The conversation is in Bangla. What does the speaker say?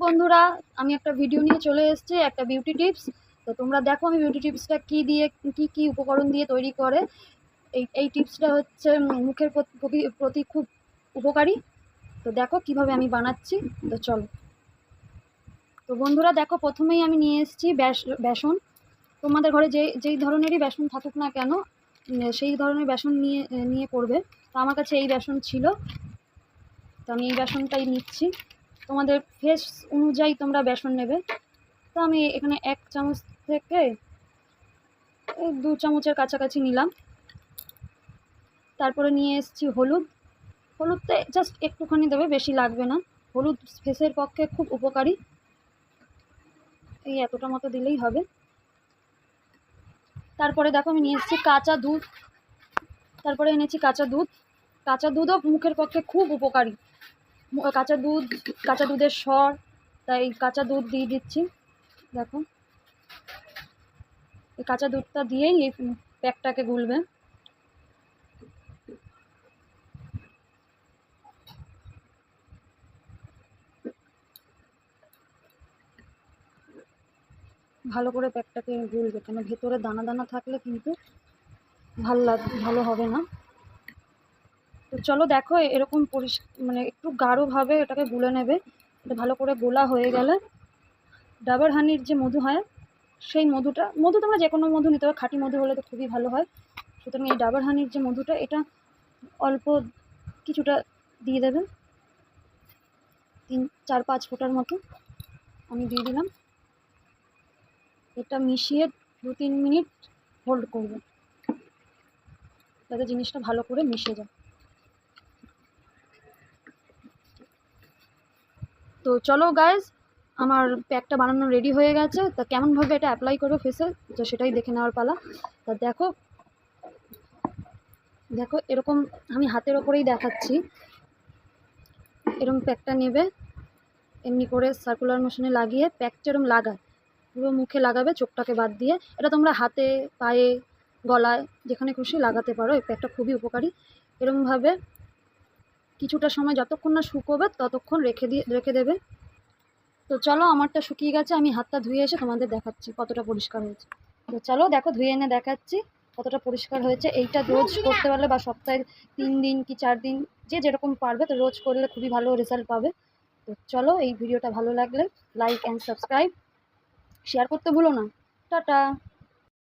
বন্ধুরা, আমি একটা ভিডিও নিয়ে চলে এসেছি, একটা বিউটি টিপস। তো তোমরা দেখো আমি বিউটি টিপসটা কী দিয়ে কী উপকরণ দিয়ে তৈরি করে। এই টিপসটা হচ্ছে মুখের প্রতি খুব উপকারী। তো দেখো কিভাবে আমি বানাচ্ছি। তো চলো। তো বন্ধুরা দেখো, প্রথমেই আমি নিয়ে এসেছি বেসন। তোমাদের ঘরে যেই ধরনেরই বেসন থাকুক না কেন, সেই ধরনের বেসন নিয়ে করবে। তো আমার কাছে এই বেসন ছিল, তো আমি এই বেসনটাই নিচ্ছি। তোমাদের ফেস অনুযায়ী তোমরা বেসন নেবে। তো আমি এখানে 1 চামচ থেকে 2 চামচের কাছাকাছি নিলাম। তারপরে নিয়ে এসেছি হলুদটা জাস্ট একটুখানি দেবে, বেশি লাগবে না। হলুদ ফেসের পক্ষে খুব উপকারী, এই এতটা মতো দিলেই হবে। তারপরে দেখো আমি নিয়ে এসেছি কাঁচা দুধ। তারপরে এনেছি কাঁচা দুধও মুখের পক্ষে খুব উপকারী। কাঁচা দুধের স্বর, তাই কাঁচা দুধ দিয়ে দিচ্ছি। দেখো এই কাঁচা দুধটা দিয়েই এই প্যাকটাকে গুলবে। ভালো করে প্যাকটাকে গুলবে, কেন ভেতরে দানা দানা থাকলে কিন্তু ভালো হবে না। তো চলো দেখো, এরকম মানে একটু গাঢ়ভাবে এটাকে গুলে নেবে। এটা ভালো করে গোলা হয়ে গেলে ডাবর হানির যে মধু হয়, সেই মধু তোমরা যে কোনো মধু নিতে হবে, খাঁটি মধু হলে তো খুবই ভালো হয়। সুতরাং এই ডাবর হানির যে মধুটা, এটা অল্প কিছুটা দিয়ে দেবেন, 3-4-5 ফোঁটার মতো আমি দিয়ে দিলাম। এটা মিশিয়ে 2-3 মিনিট হোল্ড করব, যাতে জিনিসটা ভালো করে মিশে যায়। তো চলো গাইজ, আমার প্যাকটা বানানো রেডি হয়ে গেছে। তা কেমনভাবে এটা অ্যাপ্লাই করবো ফেসে, তো সেটাই দেখে নেওয়ার পালা। তা দেখো এরকম আমি হাতের ওপরেই দেখাচ্ছি। এরকম প্যাকটা নেবে, এমনি করে সার্কুলার মোশনে লাগিয়ে প্যাকটা এরকম লাগায় পুরো মুখে লাগাবে, চোখটাকে বাদ দিয়ে। এটা তোমরা হাতে, পায়ে, গলায় যেখানে খুশি লাগাতে পারো। এই প্যাকটা খুবই উপকারী। এরকমভাবে কিছুটা সময় যতক্ষণ না শুকোবে ততক্ষণ রেখে দেবে। তো চলো, আমারটা শুকিয়ে গেছে, আমি হাতটা ধুয়ে এসে তোমাদের দেখাচ্ছি কতটা পরিষ্কার হয়েছে। তো চলো দেখো, ধুয়ে এনে দেখাচ্ছি কতটা পরিষ্কার হয়েছে। এইটা রোজ করতে পারলে বা সপ্তাহে 3 দিন কি 4 দিন, যে যেরকম পারবে, তো রোজ করলে খুবই ভালো রেজাল্ট পাবে। তো চলো, এই ভিডিওটা ভালো লাগলে লাইক অ্যান্ড সাবস্ক্রাইব, শেয়ার করতে ভুলো না। টাটা।